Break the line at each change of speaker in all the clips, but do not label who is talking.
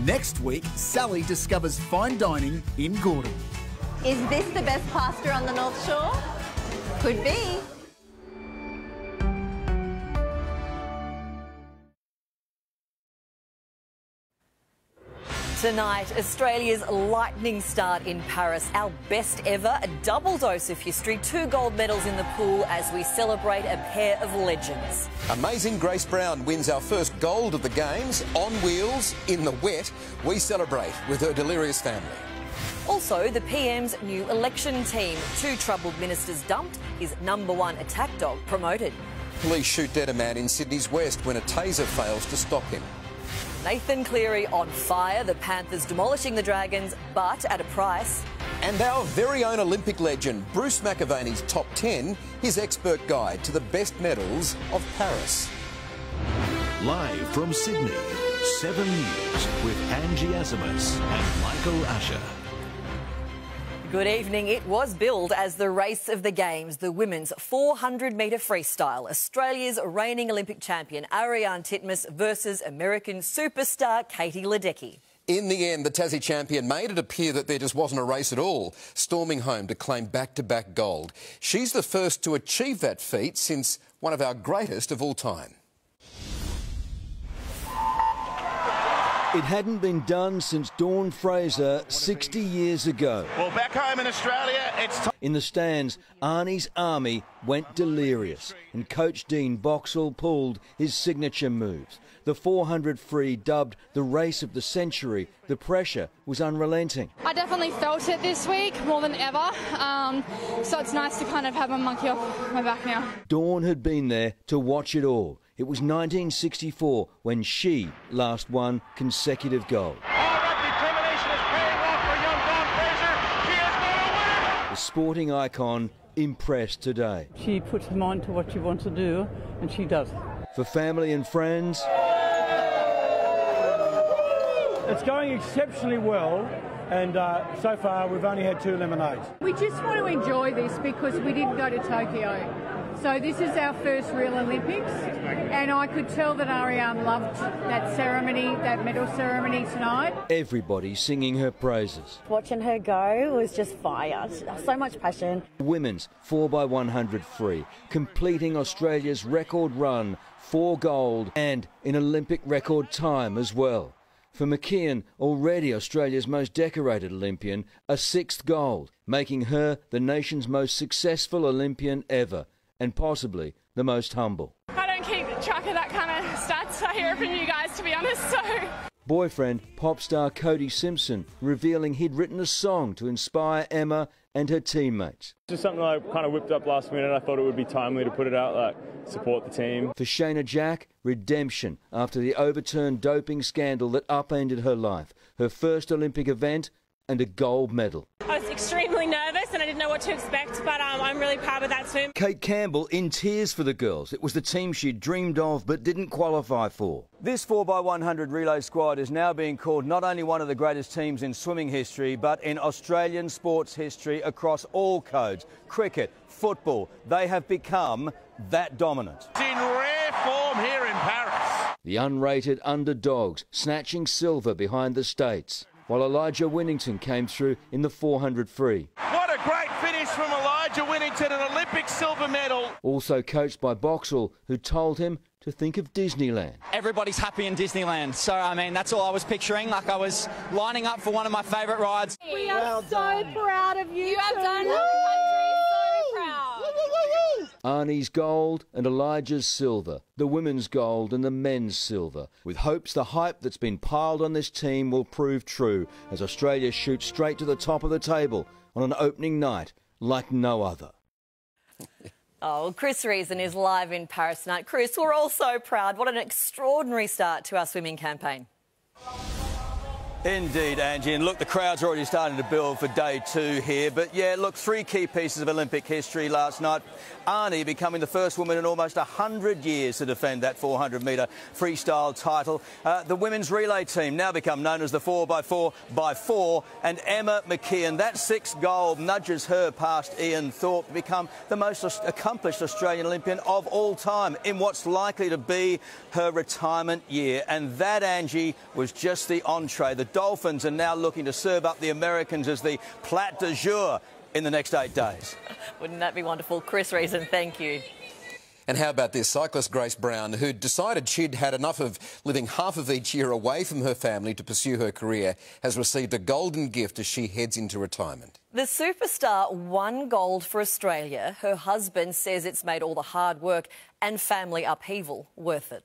Next week, Sally discovers fine dining in Gordon.
Is this the best pasta on the North Shore? Could be.
Tonight, Australia's lightning start in Paris. Our best ever, a double dose of history, 2 gold medals in the pool as we celebrate a pair of legends.
Amazing Grace Brown wins our first gold of the Games, on wheels, in the wet. We celebrate with her delirious family.
Also, the PM's new election team. 2 troubled ministers dumped, his #1 attack dog promoted.
Police shoot dead a man in Sydney's West when a taser fails to stop him.
Nathan Cleary on fire, the Panthers demolishing the Dragons, but at a price.
And our very own Olympic legend, Bruce McAvaney's Top 10, his expert guide to the best medals of Paris.
Live from Sydney, 7 News with Angie Asimus and Michael Usher.
Good evening. It was billed as the race of the Games, the women's 400-metre freestyle. Australia's reigning Olympic champion Ariarne Titmus versus American superstar Katie Ledecky.
In the end, the Tassie champion made it appear that there just wasn't a race at all, storming home to claim back-to-back gold. She's the first to achieve that feat since one of our greatest of all time.
It hadn't been done since Dawn Fraser 60 years ago.
Well, back home in Australia, it's time.
In the stands, Arnie's army went delirious and Coach Dean Boxall pulled his signature moves. The 400 free, dubbed the race of the century, the pressure was unrelenting.
I definitely felt it this week more than ever, so it's nice to kind of have a monkey off my back now.
Dawn had been there to watch it all. It was 1964 when she last won consecutive gold.
Determination is paying off for young Dawn Fraser. She is going to win.
The sporting icon impressed today.
She puts her mind to what she wants to do, and she does.
For family and friends,
it's going exceptionally well, and so far we've only had 2 lemonades.
We just want to enjoy this because we didn't go to Tokyo. So this is our first real Olympics, and I could tell that Ariarne loved that ceremony, that medal ceremony tonight.
Everybody singing her praises.
Watching her go was just fire, so much passion.
Women's 4x100 free, completing Australia's record run, 4 gold and in Olympic record time as well. For McKeon, already Australia's most decorated Olympian, a 6th gold, making her the nation's most successful Olympian ever, and possibly the most humble.
I don't keep track of that kind of stats. I hear it from you guys, to be honest, so...
Boyfriend, pop star Cody Simpson, revealing he'd written a song to inspire Emma and her teammates.
Just something I kind of whipped up last minute. I thought it would be timely to put it out, like, support the team.
For Shayna Jack, redemption after the overturned doping scandal that upended her life. Her first Olympic event and a gold medal.
I was extremely nervous and I didn't know what to expect, but I'm really proud of that swim.
Kate Campbell in tears for the girls. It was the team she'd dreamed of but didn't qualify for. This 4x100 relay squad is now being called not only one of the greatest teams in swimming history, but in Australian sports history across all codes. Cricket, football, they have become that dominant.
It's in rare form here in Paris.
The unrated underdogs snatching silver behind the States, while Elijah Winnington came through in the 400 free.
What a great finish from Elijah Winnington, an Olympic silver medal.
Also coached by Boxall, who told him to think of Disneyland.
Everybody's happy in Disneyland, so I mean that's all I was picturing, like I was lining up for one of my favourite rides.
We are so proud of you.
You have done the country so proud.
Arnie's gold and Elijah's silver, the women's gold and the men's silver, with hopes the hype that's been piled on this team will prove true as Australia shoots straight to the top of the table on an opening night like no other.
Oh, Chris Reason is live in Paris tonight. Chris, we're all so proud. What an extraordinary start to our swimming campaign.
Indeed, Angie. And look, the crowd's already starting to build for day 2 here. But yeah, look, 3 key pieces of Olympic history last night. Angie becoming the first woman in almost 100 years to defend that 400-metre freestyle title. The women's relay team now become known as the 4x4x4. And Emma McKeon, that 6th gold nudges her past Ian Thorpe to become the most accomplished Australian Olympian of all time in what's likely to be her retirement year. And that, Angie, was just the entree. The Dolphins are now looking to serve up the Americans as the plat du jour in the next 8 days.
Wouldn't that be wonderful? Chris Reason, thank you.
And how about this? Cyclist Grace Brown, who decided she'd had enough of living half of each year away from her family to pursue her career, has received a golden gift as she heads into retirement.
The superstar won gold for Australia. Her husband says it's made all the hard work and family upheaval worth it.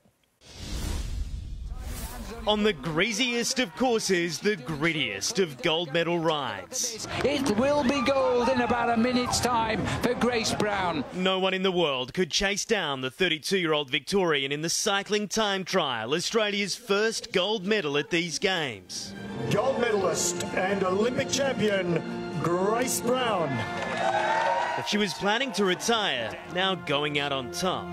On the greasiest of courses, the grittiest of gold medal rides.
It will be gold in about a minute's time for Grace Brown.
No one in the world could chase down the 32-year-old Victorian in the cycling time trial, Australia's first gold medal at these games.
Gold medalist and Olympic champion, Grace Brown.
But she was planning to retire, now going out on top.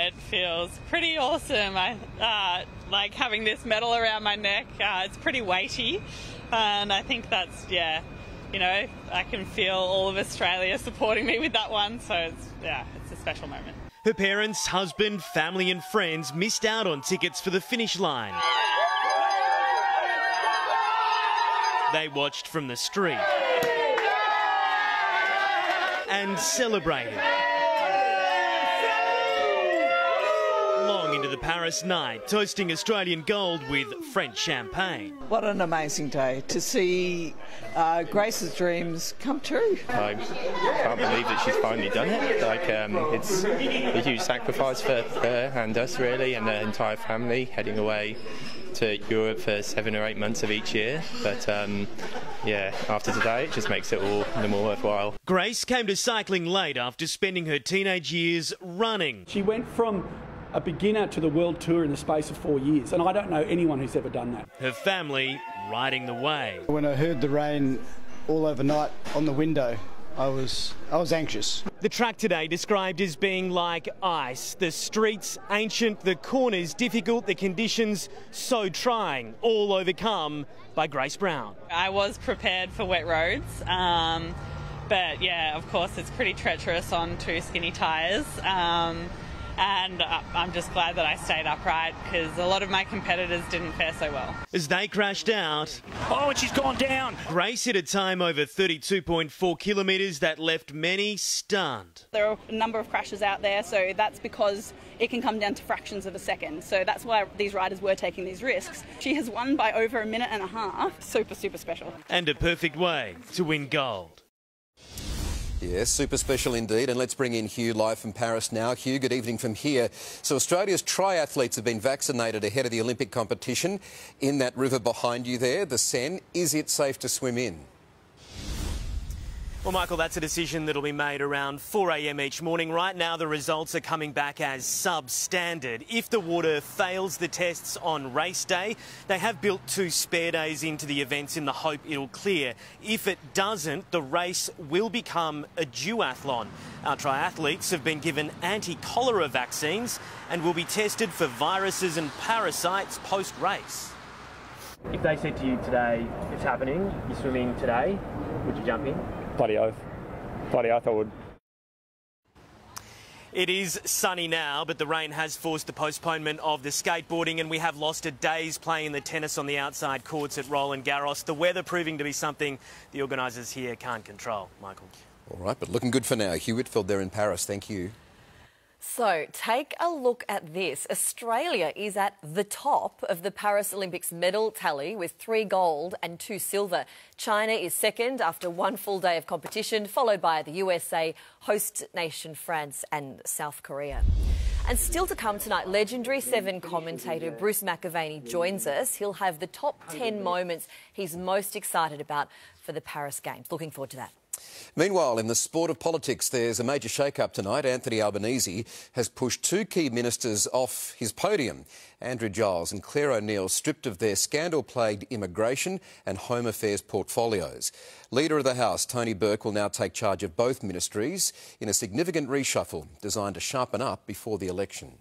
It feels pretty awesome. I like having this medal around my neck. It's pretty weighty, and I think that's, yeah, you know, I can feel all of Australia supporting me with that one, so it's a special moment.
Her parents, husband, family and friends missed out on tickets for the finish line. They watched from the street and celebrated. Long into the Paris night, toasting Australian gold with French champagne.
What an amazing day to see Grace's dreams come true.
I can't believe that she's finally done it. Like, it's a huge sacrifice for her and us, really, and the entire family, heading away to Europe for 7 or 8 months of each year. But yeah, after today, it just makes it all the more worthwhile.
Grace came to cycling late after spending her teenage years running.
She went from a beginner to the world tour in the space of 4 years, and I don't know anyone who's ever done that.
Her family riding the wave.
When I heard the rain all overnight on the window, I was anxious.
The track today described as being like ice. The streets ancient, the corners difficult, the conditions so trying, all overcome by Grace Brown.
I was prepared for wet roads, but yeah, of course it's pretty treacherous on 2 skinny tyres. And I'm just glad that I stayed upright because a lot of my competitors didn't fare so well.
As they crashed out...
Oh, and she's gone down!
Grace hit a time over 32.4 kilometres that left many stunned.
There are a number of crashes out there, so that's because it can come down to fractions of a second. So that's why these riders were taking these risks. She has won by over a minute and a half. Super, super special.
And a perfect way to win gold.
Yes, super special indeed. And let's bring in Hugh live from Paris now. Hugh, good evening from here. So Australia's triathletes have been vaccinated ahead of the Olympic competition. In that river behind you there, the Seine, is it safe to swim in?
Well, Michael, that's a decision that'll be made around 4 a.m. each morning. Right now, the results are coming back as substandard. If the water fails the tests on race day, they have built 2 spare days into the events in the hope it'll clear. If it doesn't, the race will become a duathlon. Our triathletes have been given anti-cholera vaccines and will be tested for viruses and parasites post-race.
If they said to you today, it's happening, you're swimming today, would you jump in?
Bloody oath. Bloody oath I would.
It is sunny now, but the rain has forced the postponement of the skateboarding, and we have lost a day's play in the tennis on the outside courts at Roland Garros. The weather proving to be something the organisers here can't control. Michael.
All right, but looking good for now. Hugh Whitfield there in Paris. Thank you.
So, take a look at this. Australia is at the top of the Paris Olympics medal tally with 3 gold and 2 silver. China is second after 1 full day of competition, followed by the USA, host nation France and South Korea. And still to come tonight, legendary 7 commentator Bruce McAvaney joins us. He'll have the top 10 moments he's most excited about for the Paris Games. Looking forward to that.
Meanwhile, in the sport of politics, there's a major shake-up tonight. Anthony Albanese has pushed two key ministers off his podium. Andrew Giles and Claire O'Neill stripped of their scandal-plagued immigration and home affairs portfolios. Leader of the House, Tony Burke, will now take charge of both ministries in a significant reshuffle designed to sharpen up before the election.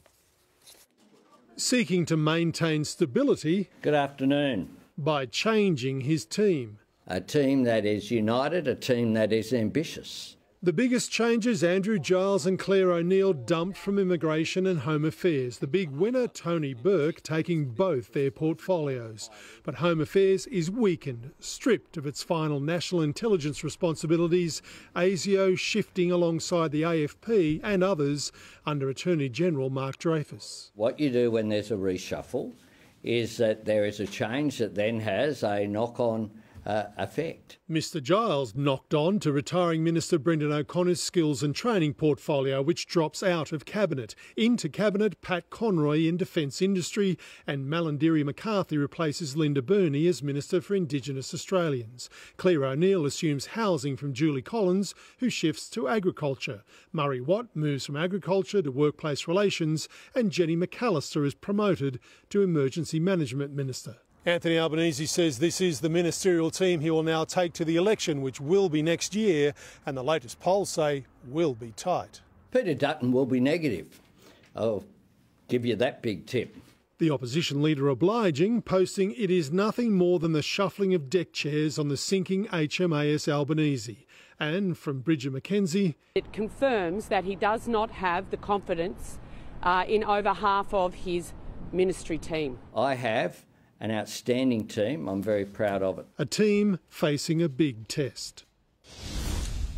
Seeking to maintain stability.
Good afternoon.
By changing his team.
A team that is united, a team that is ambitious.
The biggest changes Andrew Giles and Claire O'Neill dumped from immigration and home affairs. The big winner, Tony Burke, taking both their portfolios. But home affairs is weakened, stripped of its final national intelligence responsibilities, ASIO shifting alongside the AFP and others under Attorney General Mark Dreyfus.
What you do when there's a reshuffle is that there is a change that then has a knock-on effect.
Mr Giles knocked on to retiring Minister Brendan O'Connor's skills and training portfolio, which drops out of Cabinet. Into Cabinet, Pat Conroy in Defence Industry, and Malandiri McCarthy replaces Linda Burney as Minister for Indigenous Australians. Claire O'Neill assumes housing from Julie Collins, who shifts to agriculture. Murray Watt moves from agriculture to workplace relations, and Jenny McAllister is promoted to Emergency Management Minister. Anthony Albanese says this is the ministerial team he will now take to the election, which will be next year, and the latest polls say will be tight.
Peter Dutton will be negative. I'll give you that big tip.
The opposition leader obliging, posting it is nothing more than the shuffling of deck chairs on the sinking HMAS Albanese. And from Bridget McKenzie,
it confirms that he does not have the confidence in over half of his ministry team.
I have an outstanding team. I'm very proud of it.
A team facing a big test.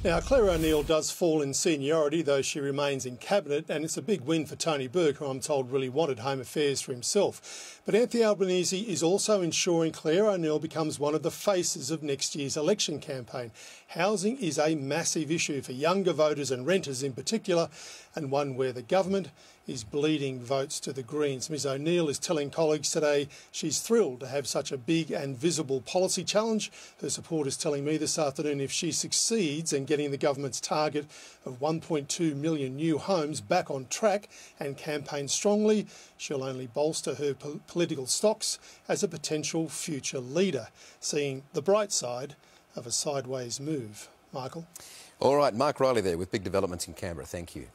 Now, Claire O'Neill does fall in seniority, though she remains in Cabinet, and it's a big win for Tony Burke, who I'm told really wanted home affairs for himself. But Anthony Albanese is also ensuring Claire O'Neill becomes one of the faces of next year's election campaign. Housing is a massive issue for younger voters and renters in particular, and one where the government is bleeding votes to the Greens. Ms O'Neill is telling colleagues today she's thrilled to have such a big and visible policy challenge. Her supporters telling me this afternoon if she succeeds in getting the government's target of 1.2 million new homes back on track and campaign strongly, she'll only bolster her political stocks as a potential future leader, seeing the bright side of a sideways move. Michael?
All right, Mark Riley there with big developments in Canberra. Thank you.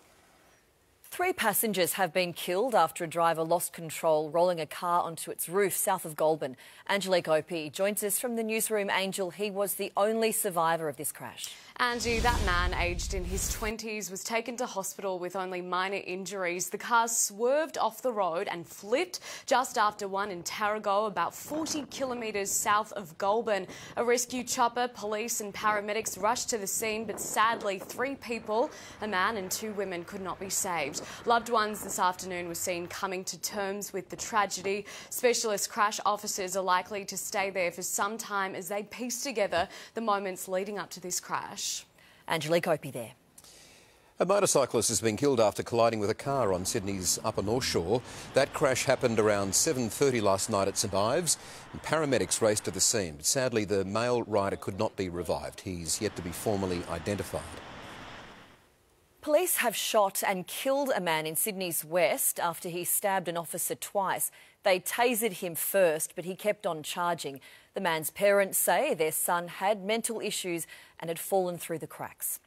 3 passengers have been killed after a driver lost control rolling a car onto its roof south of Goulburn. Angelique Opie joins us from the newsroom. Angel, he was the only survivor of this crash.
Angie, that man aged in his 20s was taken to hospital with only minor injuries. The car swerved off the road and flipped just after one in Tarago, about 40 kilometres south of Goulburn. A rescue chopper, police and paramedics rushed to the scene, but sadly 3 people, a man and 2 women, could not be saved. Loved ones this afternoon were seen coming to terms with the tragedy. Specialist crash officers are likely to stay there for some time as they piece together the moments leading up to this crash.
Angelique Opie there.
A motorcyclist has been killed after colliding with a car on Sydney's Upper North Shore. That crash happened around 7:30 last night at St Ives, and paramedics raced to the scene. But sadly, the male rider could not be revived. He's yet to be formally identified.
Police have shot and killed a man in Sydney's West after he stabbed an officer twice. They tasered him first, but he kept on charging. The man's parents say their son had mental issues and had fallen through the cracks.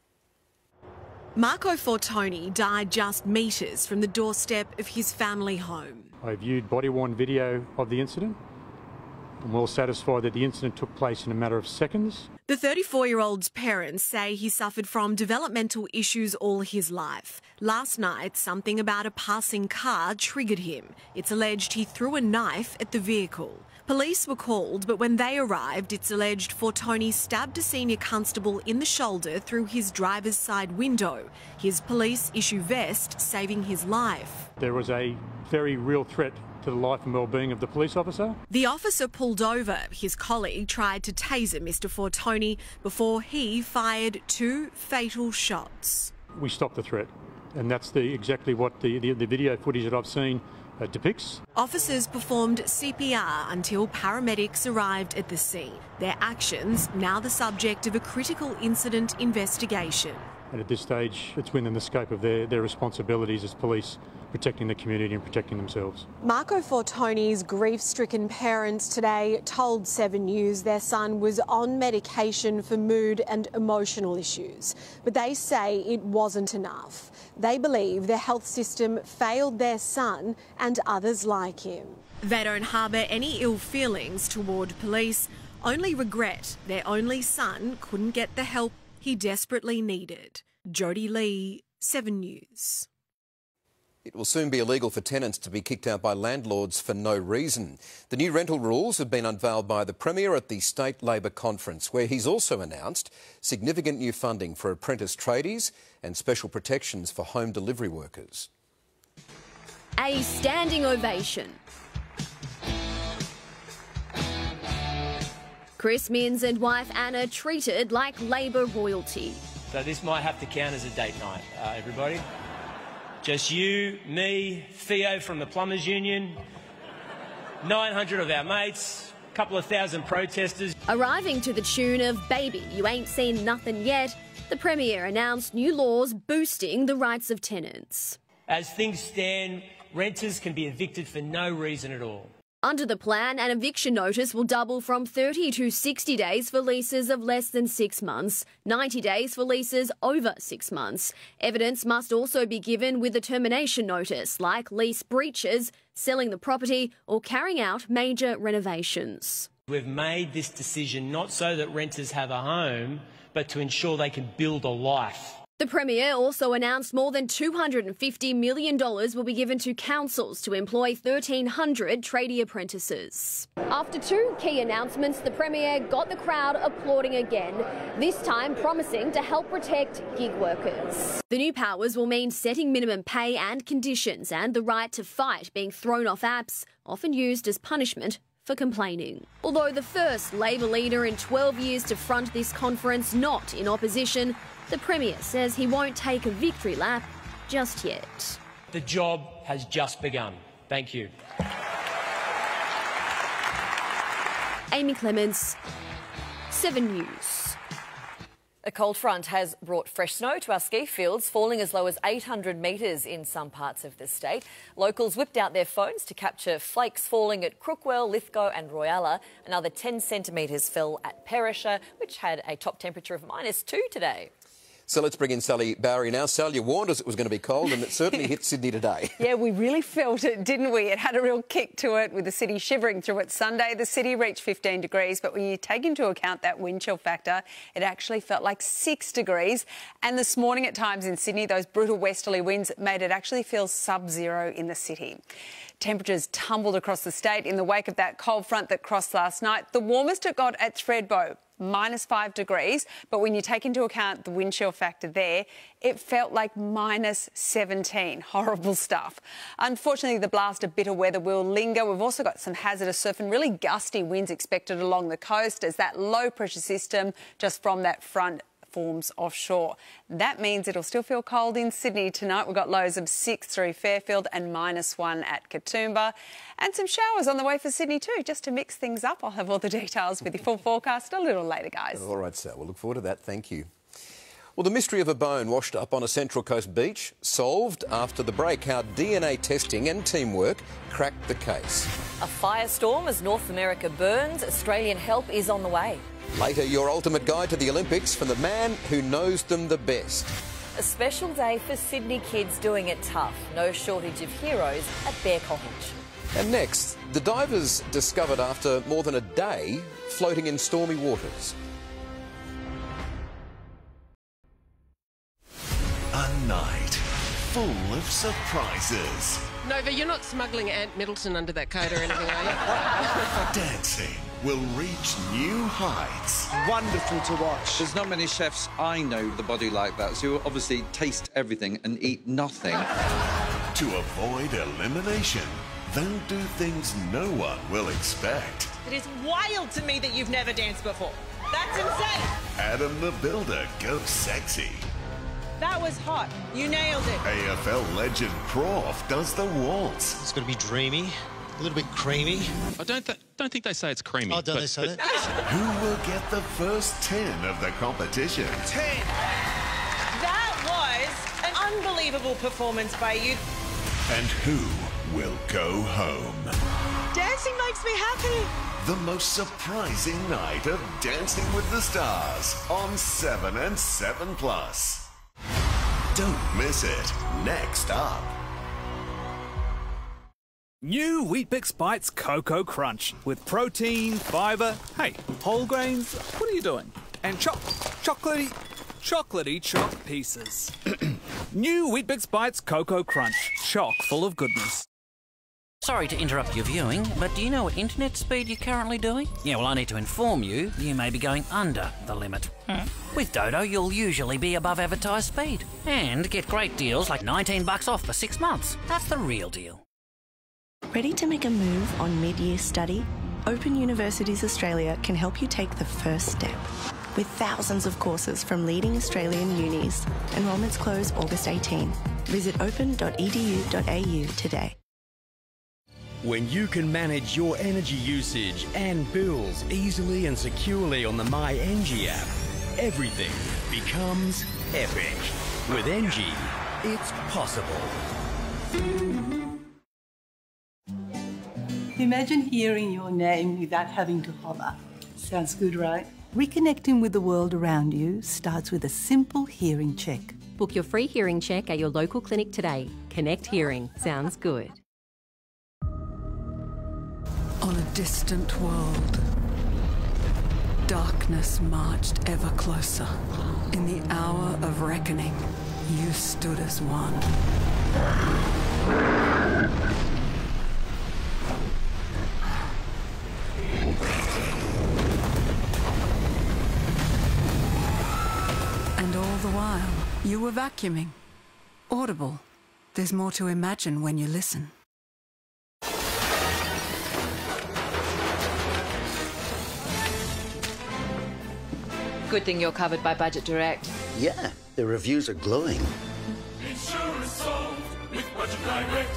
Marco Fortoni died just metres from the doorstep of his family home.
I viewed body-worn video of the incident. I'm well satisfied that the incident took place in a matter of seconds.
The 34-year-old's parents say he suffered from developmental issues all his life. Last night, something about a passing car triggered him. It's alleged he threw a knife at the vehicle. Police were called, but when they arrived, it's alleged Fortoni stabbed a senior constable in the shoulder through his driver's side window, his police issue vest saving his life.
There was a very real threat to the life and well-being of the police officer.
The officer pulled over. His colleague tried to taser Mr Fortoni before he fired 2 fatal shots.
We stopped the threat, and that's exactly what the video footage that I've seen depicts.
Officers performed CPR until paramedics arrived at the scene. Their actions now the subject of a critical incident investigation.
And at this stage, it's within the scope of their responsibilities as police, protecting the community and protecting themselves.
Marco Fortoni's grief-stricken parents today told 7 News their son was on medication for mood and emotional issues, but they say it wasn't enough. They believe the health system failed their son and others like him. They don't harbour any ill feelings toward police, only regret their only son couldn't get the help he desperately needed. Jodie Lee, 7 News.
It will soon be illegal for tenants to be kicked out by landlords for no reason. The new rental rules have been unveiled by the Premier at the State Labor Conference, where he's also announced significant new funding for apprentice tradies and special protections for home delivery workers.
A standing ovation. Chris Minns and wife Anna treated like Labor royalty.
So this might have to count as a date night, everybody. Just you, me, Theo from the Plumbers Union, 900 of our mates, a couple of thousand protesters.
Arriving to the tune of Baby, You Ain't Seen Nothing Yet, the Premier announced new laws boosting the rights of tenants.
As things stand, renters can be evicted for no reason at all.
Under the plan, an eviction notice will double from 30 to 60 days for leases of less than 6 months, 90 days for leases over 6 months. Evidence must also be given with a termination notice, like lease breaches, selling the property or carrying out major renovations.
We've made this decision not so that renters have a home, but to ensure they can build a life.
The Premier also announced more than $250 million will be given to councils to employ 1,300 tradie apprentices. After 2 key announcements, the Premier got the crowd applauding again, this time promising to help protect gig workers. The new powers will mean setting minimum pay and conditions and the right to fight being thrown off apps, often used as punishment for complaining. Although the first Labor leader in 12 years to front this conference not in opposition, the Premier says he won't take a victory lap just yet.
The job has just begun. Thank you.
Amy Clements, 7 News.
A cold front has brought fresh snow to our ski fields, falling as low as 800 metres in some parts of the state. Locals whipped out their phones to capture flakes falling at Crookwell, Lithgow and Royalla. Another 10 centimetres fell at Perisher, which had a top temperature of -2 today.
So let's bring in Sally Bowery now. Sally, you warned us it was going to be cold, and it certainly hit Sydney today.
Yeah, we really felt it, didn't we? It had a real kick to it, with the city shivering through it Sunday. The city reached 15 degrees, but when you take into account that wind chill factor, it actually felt like 6 degrees. And this morning at times in Sydney, those brutal westerly winds made it actually feel sub-zero in the city. Temperatures tumbled across the state in the wake of that cold front that crossed last night. The warmest it got at Thredbo, -5 degrees, but when you take into account the wind chill factor there, it felt like -17. Horrible stuff. Unfortunately, the blast of bitter weather will linger. We've also got some hazardous surf and really gusty winds expected along the coast as that low pressure system just from that front forms offshore. That means it'll still feel cold in Sydney tonight. We've got lows of 6 through Fairfield and -1 at Katoomba. And some showers on the way for Sydney too, just to mix things up. I'll have all the details with your full forecast a little later, guys.
All right, Sal, we'll look forward to that. Thank you. Well, the mystery of a bone washed up on a Central Coast beach solved after the break. How DNA testing and teamwork cracked the case.
A firestorm as North America burns. Australian help is on the way.
Later, your ultimate guide to the Olympics from the man who knows them the best.
A special day for Sydney kids doing it tough. No shortage of heroes at Bear Cottage.
And next, the divers discovered after more than a day floating in stormy waters.
A night full of surprises.
Nova, you're not smuggling Ant Middleton under that coat or anything, are you?
Dancing will reach new heights.
Wonderful to watch.
There's not many chefs I know the body like that, so you obviously taste everything and eat nothing.
To avoid elimination, they'll do things no one will expect.
It is wild to me that you've never danced before. That's insane.
Adam the Builder goes sexy.
That was hot. You nailed it.
AFL legend Prof does the waltz.
It's got to be dreamy, a little bit creamy.
I don't think they say it's creamy.
Oh, don't they say that?
Who will get the first 10 of the competition?
10. That was an unbelievable performance by you.
And who will go home?
Dancing makes me happy.
The most surprising night of Dancing with the Stars on 7 and 7 Plus. Don't miss it. Next up.
New Weet-Bix Bites Cocoa Crunch with protein, fibre, hey, whole grains, what are you doing? And chocolatey choc pieces. New Weet-Bix Bites Cocoa Crunch, chock full of goodness.
Sorry to interrupt your viewing, but do you know what internet speed you're currently doing? Yeah, well, I need to inform you, you may be going under the limit. With Dodo, you'll usually be above advertised speed. And get great deals like $19 off for 6 months. That's the real deal.
Ready to make a move on mid-year study? Open Universities Australia can help you take the first step. With thousands of courses from leading Australian unis. Enrolments close August 18. Visit open.edu.au today.
When you can manage your energy usage and bills easily and securely on the My Angie app, everything becomes epic. With Angie, it's possible.
Imagine hearing your name without having to hover. Sounds good, right? Reconnecting with the world around you starts with a simple hearing check.
Book your free hearing check at your local clinic today. Connect Hearing. Sounds good.
On a distant world, darkness marched ever closer. In the hour of reckoning, you stood as one. And all the while, you were vacuuming. Audible. There's more to imagine when you listen.
Good thing you're covered by Budget Direct.
Yeah, the reviews are glowing.
Insurance sold with Budget Direct.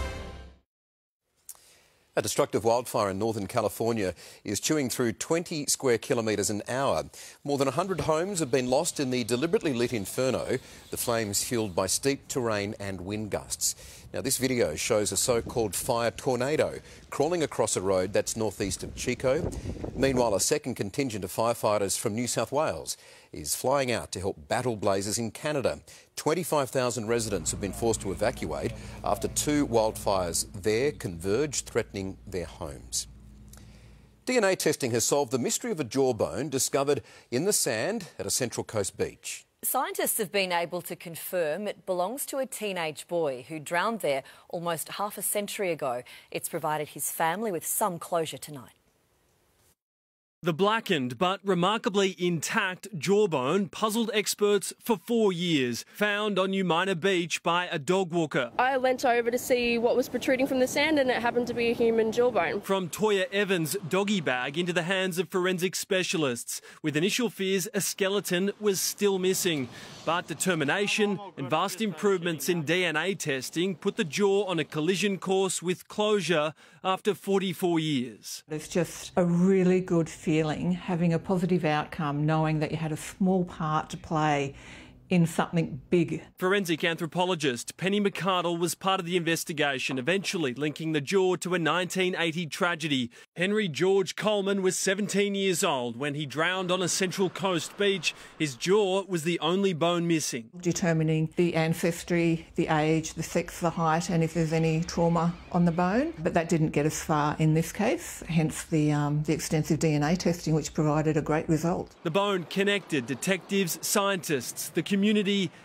A destructive wildfire in Northern California is chewing through 20 square kilometres an hour. More than 100 homes have been lost in the deliberately lit inferno, the flames fuelled by steep terrain and wind gusts. Now, this video shows a so-called fire tornado crawling across a road that's northeast of Chico. Meanwhile, a second contingent of firefighters from New South Wales is flying out to help battle blazes in Canada. 25,000 residents have been forced to evacuate after 2 wildfires there converged, threatening their homes. DNA testing has solved the mystery of a jawbone discovered in the sand at a Central Coast beach.
Scientists have been able to confirm it belongs to a teenage boy who drowned there almost half a century ago. It's provided his family with some closure tonight.
The blackened but remarkably intact jawbone puzzled experts for 4 years, found on Umina Beach by a dog walker.
I went over to see what was protruding from the sand and it happened to be a human jawbone.
From Toya Evans' doggy bag into the hands of forensic specialists, with initial fears a skeleton was still missing. But determination and vast improvements in DNA testing put the jaw on a collision course with closure after 44 years.
It's just a really good feeling having a positive outcome, knowing that you had a small part to play in something big.
Forensic anthropologist Penny McCardle was part of the investigation, eventually linking the jaw to a 1980 tragedy. Henry George Coleman was 17 years old when he drowned on a Central Coast beach. His jaw was the only bone missing.
Determining the ancestry, the age, the sex, the height, and if there's any trauma on the bone. But that didn't get us far in this case, hence the extensive DNA testing, which provided a great result.
The bone connected detectives, scientists, the community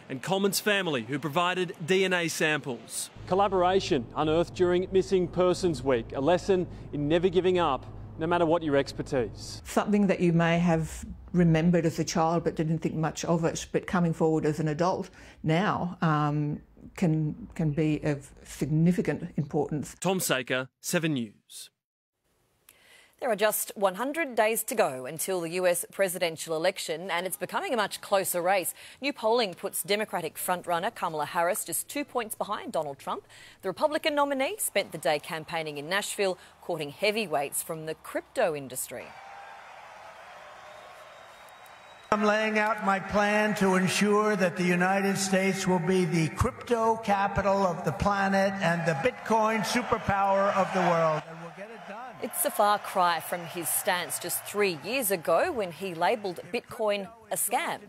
and Coleman's family, who provided DNA samples. Collaboration unearthed during Missing Persons Week, a lesson in never giving up, no matter what your expertise.
Something that you may have remembered as a child but didn't think much of it, but coming forward as an adult now can be of significant importance.
Tom Saker, 7 News.
There are just 100 days to go until the US presidential election, and it's becoming a much closer race. New polling puts Democratic frontrunner Kamala Harris just 2 points behind Donald Trump. The Republican nominee spent the day campaigning in Nashville, courting heavyweights from the crypto industry.
I'm laying out my plan to ensure that the United States will be the crypto capital of the planet and the Bitcoin superpower of the world. And we'll get it done.
It's a far cry from his stance just 3 years ago when he labelled Bitcoin a scam.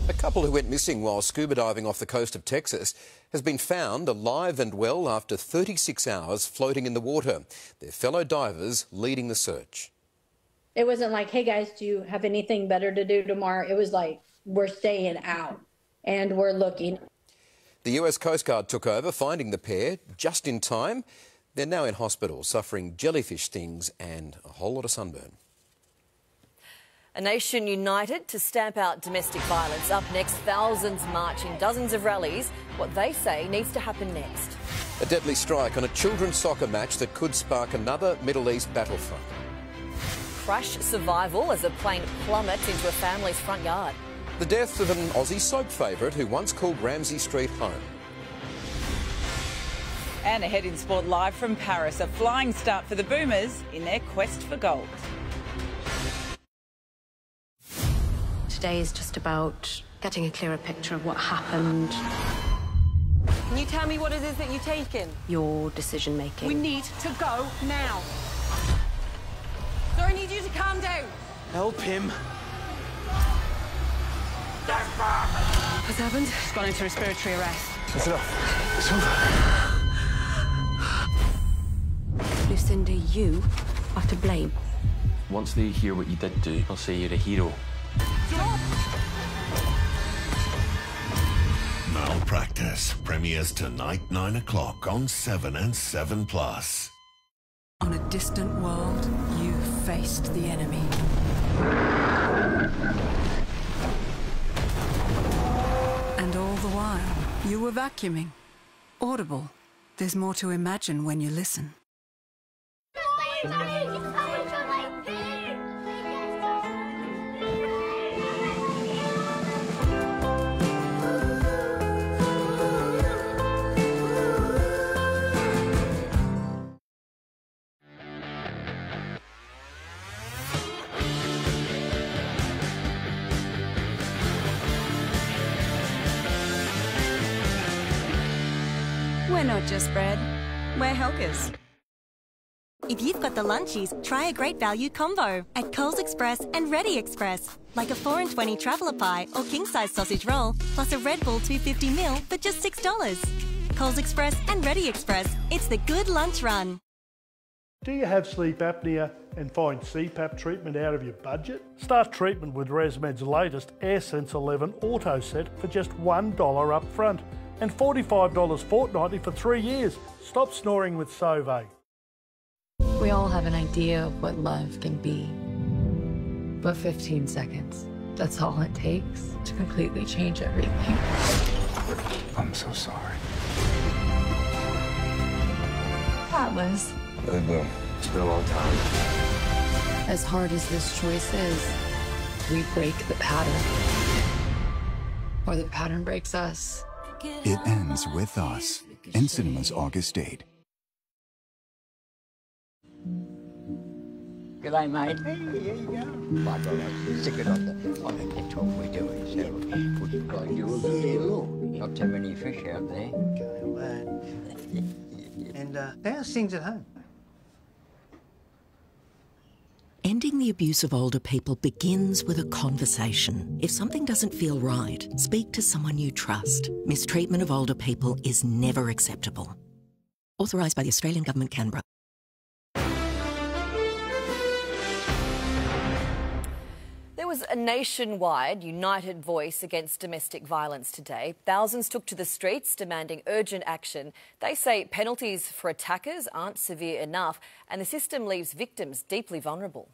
A couple who went missing while scuba diving off the coast of Texas has been found alive and well after 36 hours floating in the water. Their fellow divers leading the search.
It wasn't like, hey guys, do you have anything better to do tomorrow? It was like, we're staying out and we're looking.
The US Coast Guard took over, finding the pair just in time. They're now in hospital, suffering jellyfish stings and a whole lot of sunburn.
A nation united to stamp out domestic violence. Up next, thousands march in dozens of rallies. What they say needs to happen next.
A deadly strike on a children's soccer match that could spark another Middle East battlefront.
Crash survival as a plane plummets into a family's front yard.
The death of an Aussie soap favourite who once called Ramsay Street home.
And ahead in sport live from Paris, a flying start for the Boomers in their quest for gold.
Today is just about getting a clearer picture of what happened.
Can you tell me what it is that you're taking?
Your decision making.
We need to go now. So I need you to calm down.
Help him.
What's happened?
She's gone into respiratory arrest.
That's enough. It's over.
Lucinda, you are to blame.
Once they hear what you did do, they'll say you're a hero.
Malpractice premieres tonight 9 o'clock on 7 and 7+.
On a distant world, you faced the enemy. And all the while, you were vacuuming. Audible. There's more to imagine when you listen.
We're not just bread, we're Helkers. If you've got the lunchies, try a great value combo at Coles Express and Ready Express. Like a 4 and 20 traveller pie or king-size sausage roll, plus a Red Bull 250ml for just $6. Coles Express and Ready Express, it's the good lunch run.
Do you have sleep apnea and find CPAP treatment out of your budget? Start treatment with ResMed's latest AirSense 11 Auto Set for just $1 up front and $45 fortnightly for 3 years. Stop snoring with Sove.
We all have an idea of what love can be. But 15 seconds, that's all it takes to completely change everything.
I'm so sorry.
Atlas.
It's been a long time.
As hard as this choice is, we break the pattern. Or the pattern breaks us.
It ends with us in cinemas August 8.
G'day, mate. Hey, here you go. My God, stick it on the picture we're doing. So we've got you a little. Not too many fish out there.
Okay, lad. And how's things at home?
Ending the abuse of older people begins with a conversation. If something doesn't feel right, speak to someone you trust. Mistreatment of older people is never acceptable. Authorised by the Australian Government, Canberra.
There was a nationwide united voice against domestic violence today. Thousands took to the streets demanding urgent action. They say penalties for attackers aren't severe enough and the system leaves victims deeply vulnerable.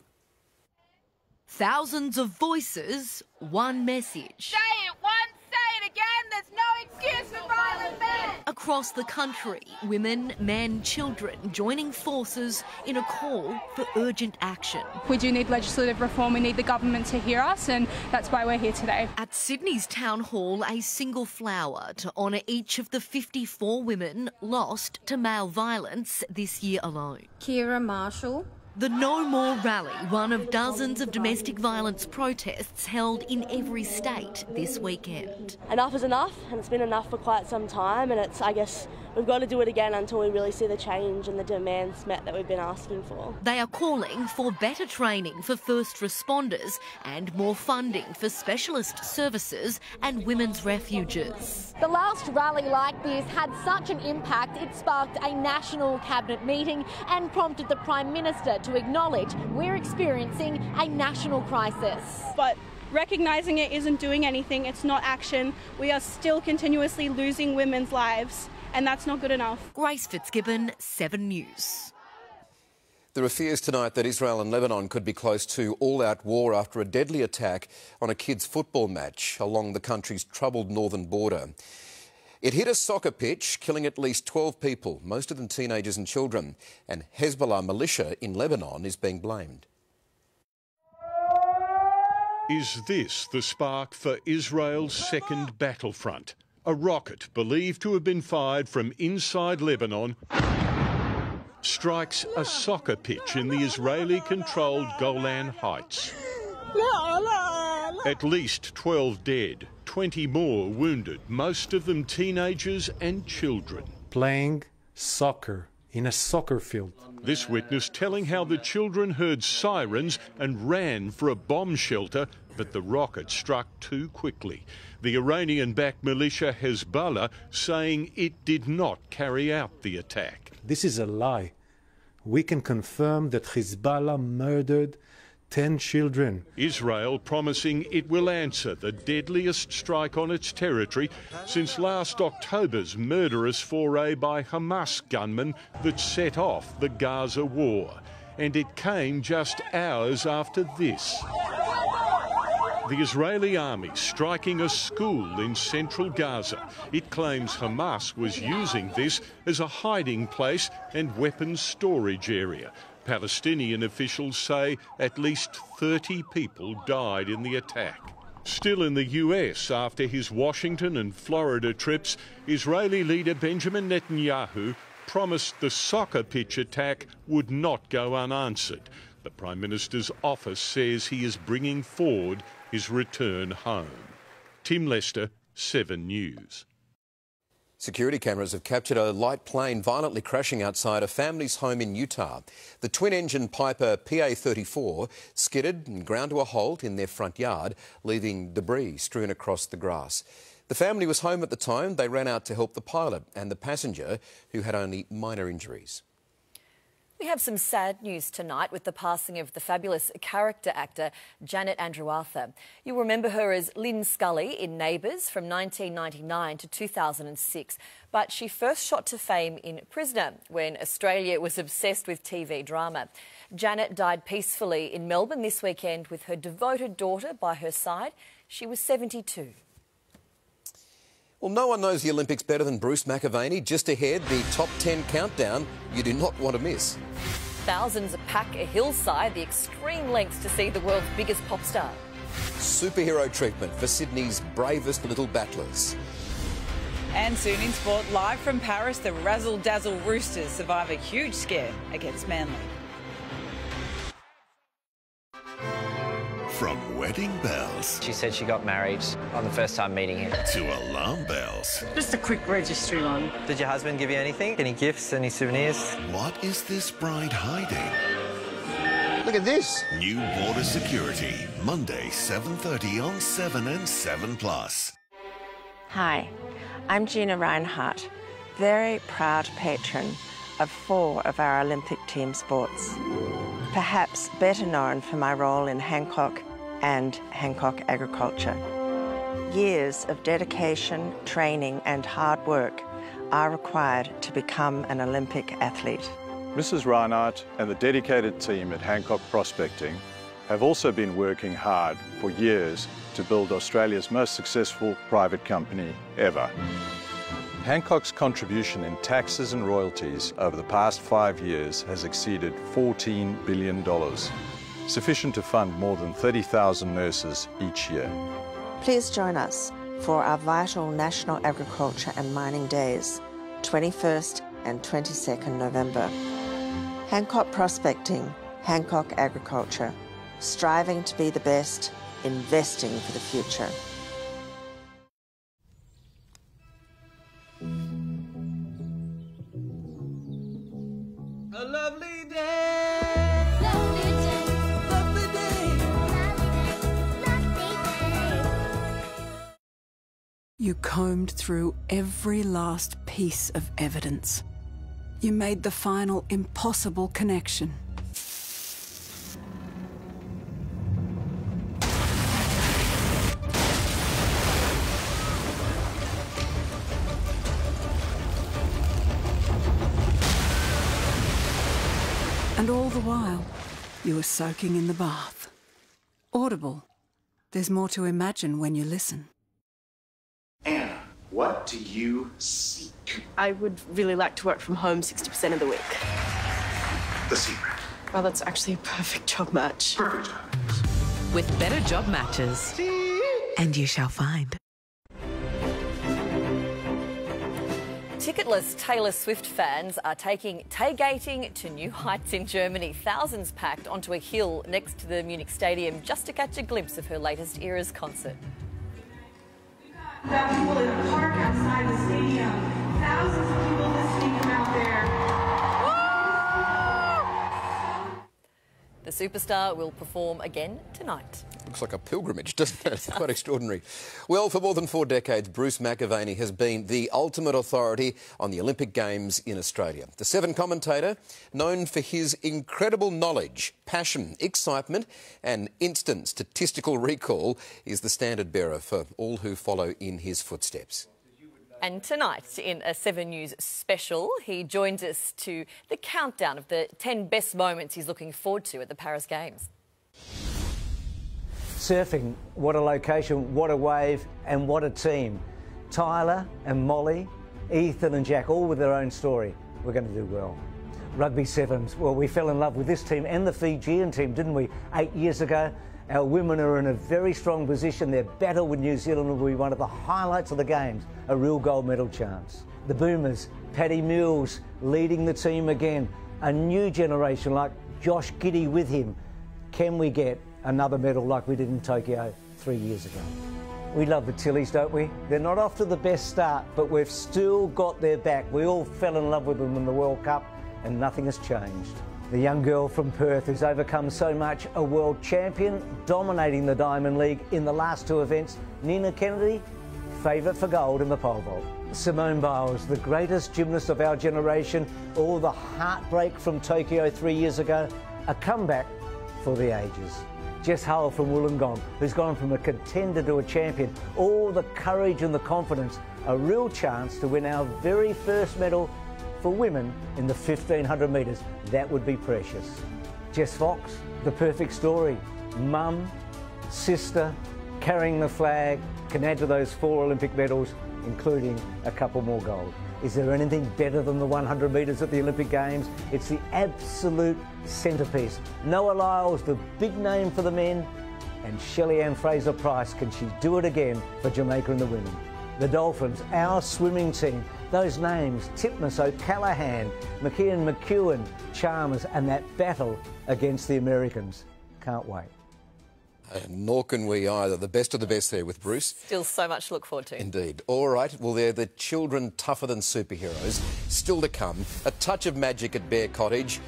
Thousands of voices, one message.
Say it once, say it again, there's no excuse.
Against the violent men!
Across the country, women, men, children joining forces in a call for urgent action.
We do need legislative reform. We need the government to hear us, and that's why we're here today.
At Sydney's Town Hall, a single flower to honour each of the 54 women lost to male violence this year alone.
Kira Marshall.
The No More rally, one of dozens of domestic violence protests held in every state this weekend.
Enough is enough, and it's been enough for quite some time, and I guess we've got to do it again until we really see the change and the demands met that we've been asking for.
They are calling for better training for first responders and more funding for specialist services and women's refuges.
The last rally like this had such an impact, it sparked a national cabinet meeting and prompted the Prime Minister to acknowledge we're experiencing a national crisis.
But recognising it isn't doing anything, it's not action. We are still continuously losing women's lives, and that's not good enough.
Grace Fitzgibbon, 7 News.
There are fears tonight that Israel and Lebanon could be close to all-out war after a deadly attack on a kids' football match along the country's troubled northern border. It hit a soccer pitch, killing at least 12 people, most of them teenagers and children, and Hezbollah militia in Lebanon is being blamed.
Is this the spark for Israel's second battlefront? A rocket believed to have been fired from inside Lebanon strikes a soccer pitch in the Israeli-controlled Golan Heights. At least 12 dead, 20 more wounded, most of them teenagers and children.
Playing soccer in a soccer field.
This witness telling how the children heard sirens and ran for a bomb shelter, but the rocket struck too quickly. The Iranian-backed militia Hezbollah saying it did not carry out the attack.
This is a lie. We can confirm that Hezbollah murdered 10 children.
Israel promising it will answer the deadliest strike on its territory since last October's murderous foray by Hamas gunmen that set off the Gaza war. And it came just hours after this. The Israeli army striking a school in central Gaza. It claims Hamas was using this as a hiding place and weapons storage area. Palestinian officials say at least 30 people died in the attack. Still in the US, after his Washington and Florida trips, Israeli leader Benjamin Netanyahu promised the soccer pitch attack would not go unanswered. The Prime Minister's office says he is bringing forward his return home. Tim Lester, 7 News.
Security cameras have captured a light plane violently crashing outside a family's home in Utah. The twin-engine Piper PA-34 skidded and ground to a halt in their front yard, leaving debris strewn across the grass. The family was home at the time. They ran out to help the pilot and the passenger, who had only minor injuries.
We have some sad news tonight with the passing of the fabulous character actor Janet Andrew Arthur. You'll remember her as Lynn Scully in Neighbours from 1999 to 2006, but she first shot to fame in Prisoner when Australia was obsessed with TV drama. Janet died peacefully in Melbourne this weekend with her devoted daughter by her side. She was 72.
Well, no one knows the Olympics better than Bruce McAvaney. Just ahead, the top 10 countdown you do not want to miss.
Thousands pack a hillside, the extreme lengths to see the world's biggest pop star.
Superhero treatment for Sydney's bravest little battlers.
And soon in sport, live from Paris, the razzle-dazzle Roosters survive a huge scare against Manly.
From wedding bells...
She said she got married on the first time meeting him.
...to alarm bells.
Just a quick registry one.
Did your husband give you anything? Any gifts, any souvenirs?
What is this bride hiding?
Look at this.
New Border Security, Monday, 7:30 on 7 and 7+.
Hi, I'm Gina Reinhardt, very proud patron of 4 of our Olympic team sports. Perhaps better known for my role in Hancock and Hancock Agriculture. Years of dedication, training and hard work are required to become an Olympic athlete.
Mrs. Reinhardt and the dedicated team at Hancock Prospecting
have also been working hard for years to build Australia's most successful private company ever. Hancock's contribution in taxes and royalties over the past 5 years has exceeded $14 billion, sufficient to fund more than 30,000 nurses each year.
Please join us for our vital National Agriculture and Mining Days, 21st and 22nd November. Hancock Prospecting, Hancock Agriculture, striving to be the best, investing for the future.
A lovely day. Lovely day. Lovely day. Lovely day.
You combed through every last piece of evidence. You made the final impossible connection. And all the while, you were soaking in the bath. Audible. There's more to imagine when you listen.
Anna, what do you seek?
I would really like to work from home 60% of the week.
The secret.
Well, that's actually a perfect job match.
Perfect job match.
With better job matches. And you shall find.
Ticketless Taylor Swift fans are taking tailgating to new heights in Germany. Thousands packed onto a hill next to the Munich Stadium just to catch a glimpse of her latest Eras concert.
We've got people in the park outside the stadium. Thousands of people listening from out there.
The superstar will perform again tonight.
Looks like a pilgrimage, doesn't it? It's quite extraordinary. Well, for more than 4 decades, Bruce McAvaney has been the ultimate authority on the Olympic Games in Australia. The Seven commentator, known for his incredible knowledge, passion, excitement and instant statistical recall, is the standard bearer for all who follow in his footsteps.
And tonight, in a 7 News special, he joins us to the countdown of the 10 best moments he's looking forward to at the Paris Games.
Surfing, what a location, what a wave and what a team. Tyler and Molly, Ethan and Jack, all with their own story. We're going to do well. Rugby sevens, well, we fell in love with this team and the Fijian team, didn't we, 8 years ago? Our women are in a very strong position. Their battle with New Zealand will be one of the highlights of the Games, a real gold medal chance. The Boomers, Paddy Mills leading the team again, a new generation like Josh Giddey with him. Can we get another medal like we did in Tokyo 3 years ago? We love the Tillies, don't we? They're not off to the best start, but we've still got their back. We all fell in love with them in the World Cup and nothing has changed. The young girl from Perth who's overcome so much, a world champion, dominating the Diamond League in the last 2 events. Nina Kennedy, favourite for gold in the pole vault. Simone Biles, the greatest gymnast of our generation, all the heartbreak from Tokyo 3 years ago, a comeback for the ages. Jess Hull from Wollongong, who's gone from a contender to a champion, all the courage and the confidence, a real chance to win our very first medal for women in the 1500 metres. That would be precious. Jess Fox, the perfect story. Mum, sister, carrying the flag, can add to those 4 Olympic medals, including a couple more gold. Is there anything better than the 100 metres at the Olympic Games? It's the absolute centrepiece. Noah Lyles, the big name for the men, and Shelley-Ann Fraser-Price, can she do it again for Jamaica and the women? The Dolphins, our swimming team, those names, Titmus, O'Callaghan, McKeon, McEwen, Chalmers, and that battle against the Americans. Can't wait.
Nor can we either. The best of the best there with Bruce.
Still so much to look forward to.
Indeed. All right, well, they're the children tougher than superheroes. Still to come, a touch of magic at Bear Cottage.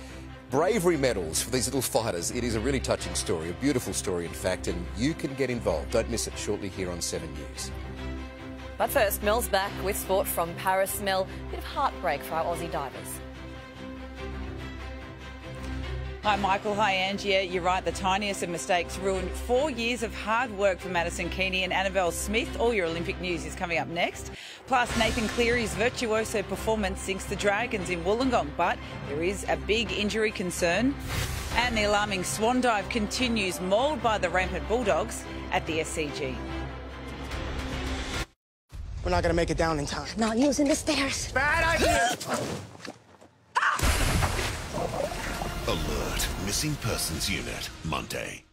Bravery medals for these little fighters. It is a really touching story, a beautiful story, in fact, and you can get involved. Don't miss it shortly here on 7 News.
But first, Mel's back with sport from Paris. Mel, a bit of heartbreak for our Aussie divers.
Hi, Michael. Hi, Angie. You're right. The tiniest of mistakes ruined 4 years of hard work for Madison Keeney and Annabelle Smith. All your Olympic news is coming up next. Plus, Nathan Cleary's virtuoso performance sinks the Dragons in Wollongong, but there is a big injury concern. And the alarming swan dive continues, mauled by the rampant Bulldogs at the SCG.
We're not going to make it down in time.
Not using the stairs.
Bad idea.
Alert, Missing Persons Unit, Monday.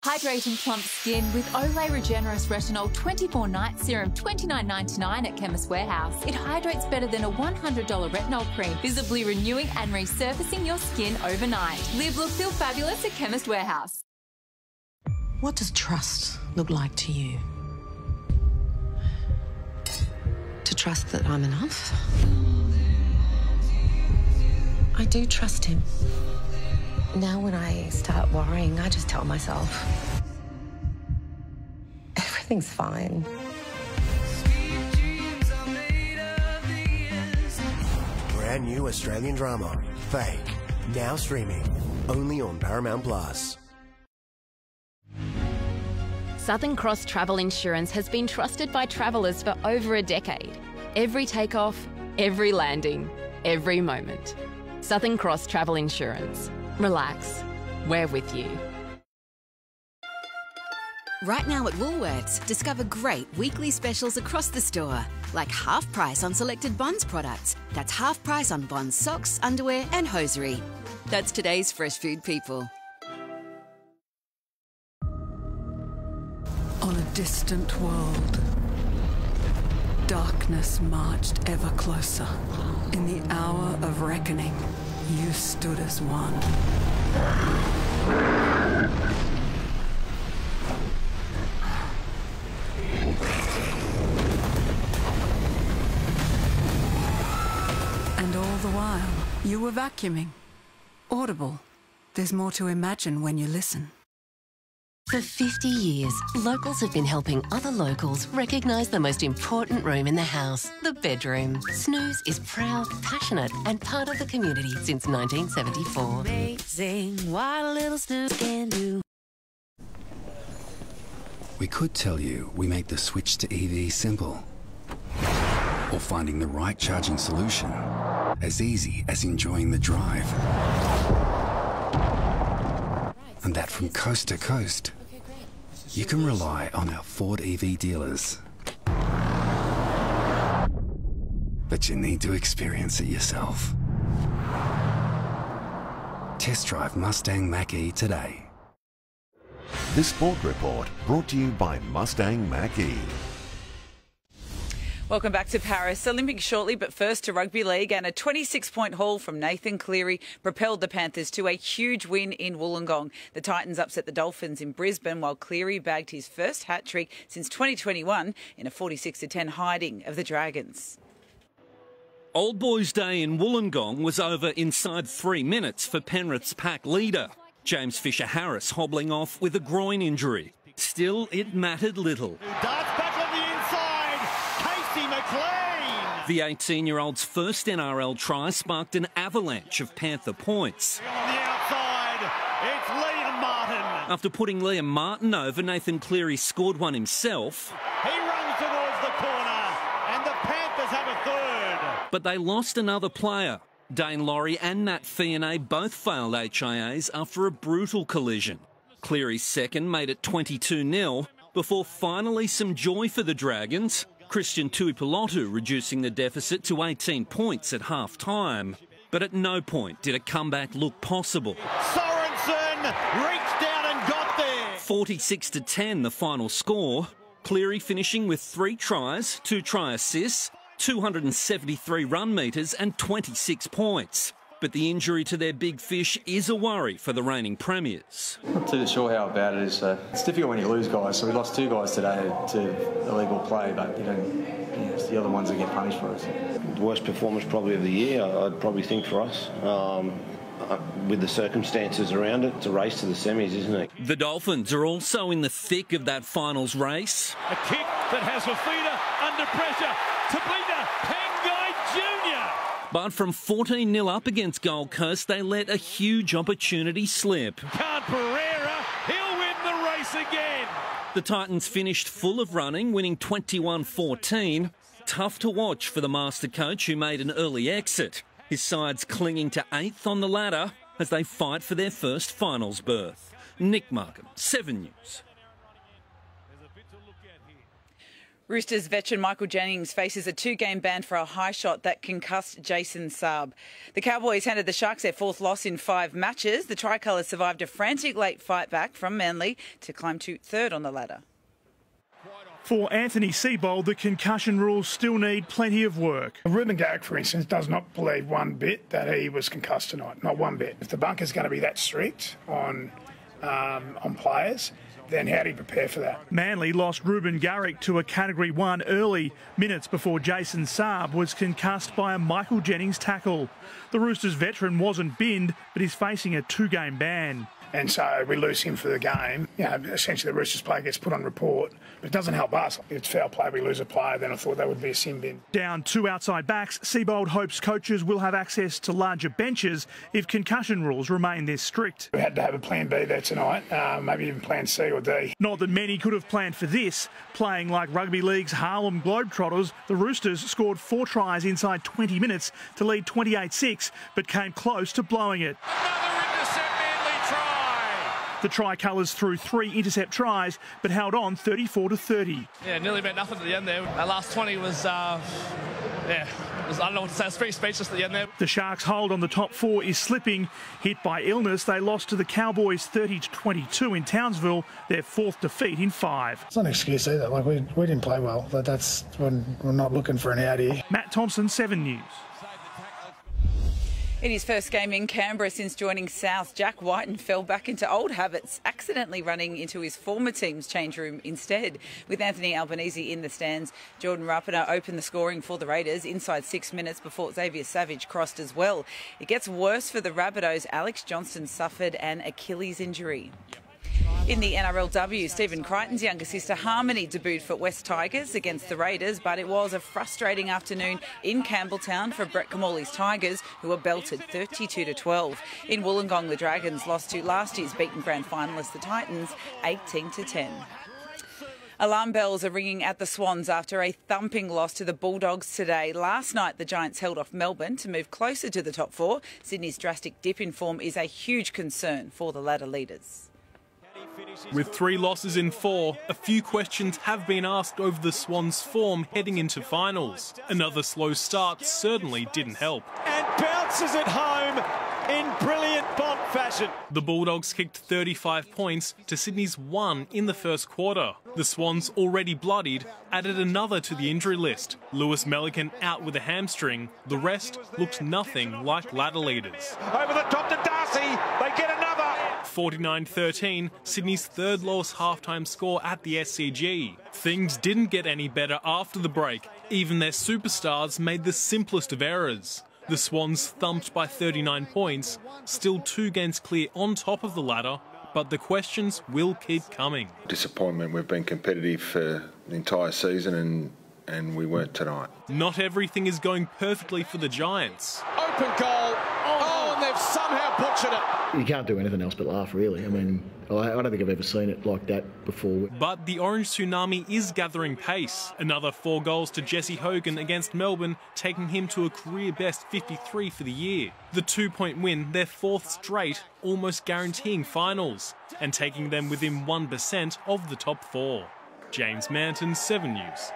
Hydrate and plump skin with Olay Regenerous Retinol 24-night serum, $29.99 at Chemist Warehouse. It hydrates better than a $100 retinol cream, visibly renewing and resurfacing your skin overnight. Live, look, feel fabulous at Chemist Warehouse.
What does trust look like to you? To trust that I'm enough? I do trust him. Now when I start worrying, I just tell myself, everything's fine.
Brand new Australian drama, Fake, now streaming, only on Paramount Plus.
Southern Cross Travel Insurance has been trusted by travellers for over a decade. Every takeoff, every landing, every moment. Southern Cross Travel Insurance. Relax. We're with you.
Right now at Woolworths, discover great weekly specials across the store, like half price on selected Bonds products. That's half price on Bonds socks, underwear and hosiery. That's today's fresh food people.
On a distant world, darkness marched ever closer. In the hour of reckoning, you stood as one. And all the while, you were vacuuming. Audible. There's more to imagine when you listen.
For 50 years, locals have been helping other locals recognise the most important room in the house, the bedroom. Snooze is proud, passionate and part of the community since 1974.
Amazing what a little snooze can do.
We could tell you we make the switch to EV simple, or finding the right charging solution as easy as enjoying the drive. And that from coast to coast, you can rely on our Ford EV dealers. But you need to experience it yourself. Test drive Mustang Mach-E today.
This Sport Report brought to you by Mustang Mach-E.
Welcome back to Paris. Olympics shortly, but first to rugby league, and a 26-point haul from Nathan Cleary propelled the Panthers to a huge win in Wollongong. The Titans upset the Dolphins in Brisbane, while Cleary bagged his first hat-trick since 2021 in a 46-10 hiding of the Dragons.
Old Boys Day in Wollongong was over inside 3 minutes for Penrith's pack leader. James Fisher-Harris hobbling off with a groin injury. Still, it mattered little. The 18-year-old's first NRL try sparked an avalanche of Panther points.
On the outside, it's Liam Martin.
After putting Liam Martin over, Nathan Cleary scored one himself.
He runs towards the corner, and the Panthers have a third.
But they lost another player. Dane Laurie and Nat Fianet both failed HIAs after a brutal collision. Cleary's second made it 22-0, before finally some joy for the Dragons. Christian Tuipulotu reducing the deficit to 18 points at half-time. But at no point did a comeback look possible.
Sorensen reached down and got there.
46-10 the final score. Cleary finishing with 3 tries, 2 try assists, 273 run metres and 26 points. But the injury to their big fish is a worry for the reigning premiers.
Not too sure how bad it is. It's difficult when you lose guys. So we lost 2 guys today to illegal play, but it's the other ones that get punished for us.
Worst performance probably of the year, I'd probably think, for us. With the circumstances around it, it's a race to the semis, isn't it?
The Dolphins are also in the thick of that finals race.
A kick that has Fafita under pressure. Tabita Pangai Jr.
But from 14-0 up against Gold Coast, they let a huge opportunity slip.
Can't Pereira, he'll win the race again.
The Titans finished full of running, winning 21-14. Tough to watch for the master coach who made an early exit. His side's clinging to 8th on the ladder as they fight for their first finals berth. Nick Markham, 7 News.
Roosters veteran Michael Jennings faces a 2-game ban for a high shot that concussed Jason Saab. The Cowboys handed the Sharks their 4th loss in 5 matches. The Tricolours survived a frantic late fight back from Manly to climb to 3rd on the ladder.
For Anthony Seibold, the concussion rules still need plenty of work.
Ruben Garrick, for instance, does not believe one bit that he was concussed tonight. Not one bit. If the bunker's going to be that strict on players, then how do you prepare for that?
Manly lost Ruben Garrick to a Category 1 early, minutes before Jason Saab was concussed by a Michael Jennings tackle. The Roosters veteran wasn't binned, but is facing a 2-game ban.
And so we lose him for the game. You know, essentially the Roosters player gets put on report, but it doesn't help us. If it's foul play, we lose a player, then I thought that would be a sin bin.
Down 2 outside backs, Seibold hopes coaches will have access to larger benches if concussion rules remain this strict.
We had to have a plan B there tonight, maybe even plan C or D.
Not that many could have planned for this. Playing like Rugby League's Harlem Globetrotters, the Roosters scored 4 tries inside 20 minutes to lead 28-6, but came close to blowing it. The Tricolours threw 3 intercept tries, but held on 34-30.
Yeah, nearly meant nothing at the end there. That last 20 was, I don't know what to say. I was pretty speechless at the end there.
The Sharks' hold on the top 4 is slipping. Hit by illness, they lost to the Cowboys 30-22 in Townsville, their 4th defeat in 5.
It's not an excuse either. Like we didn't play well, but that's when we're not looking for an out here.
Matt Thompson, 7 News.
In his first game in Canberra since joining South, Jack Whiten fell back into old habits, accidentally running into his former team's change room instead. With Anthony Albanese in the stands, Jordan Rapiner opened the scoring for the Raiders inside 6 minutes before Xavier Savage crossed as well. It gets worse for the Rabbitohs. Alex Johnston suffered an Achilles injury. In the NRLW, Stephen Crichton's younger sister Harmony debuted for West Tigers against the Raiders, but it was a frustrating afternoon in Campbelltown for Brett Kamali's Tigers, who were belted 32-12. In Wollongong, the Dragons lost to last year's beaten grand finalists, the Titans, 18-10. Alarm bells are ringing at the Swans after a thumping loss to the Bulldogs today. Last night, the Giants held off Melbourne to move closer to the top 4. Sydney's drastic dip in form is a huge concern for the ladder leaders.
With 3 losses in 4, a few questions have been asked over the Swans' form heading into finals. Another slow start certainly didn't help.
And bounces it home in brilliant Bond fashion.
The Bulldogs kicked 35 points to Sydney's 1 in the first quarter. The Swans, already bloodied, added another to the injury list. Lewis Melican out with a hamstring. The rest looked nothing like ladder leaders.
Over the top to Darcy, they get another.
49-13, Sydney's 3rd lowest halftime score at the SCG. Things didn't get any better after the break. Even their superstars made the simplest of errors. The Swans thumped by 39 points, still 2 games clear on top of the ladder, but the questions will keep coming.
Disappointment. We've been competitive for the entire season and we weren't tonight.
Not everything is going perfectly for the Giants.
Open goal. Oh, and they've somehow butchered it.
You can't do anything else but laugh, really. I mean, I don't think I've ever seen it like that before.
But the Orange Tsunami is gathering pace. Another 4 goals to Jesse Hogan against Melbourne, taking him to a career-best 53 for the year. The 2-point win, their 4th straight, almost guaranteeing finals, and taking them within 1% of the top 4. James Manton, 7 News.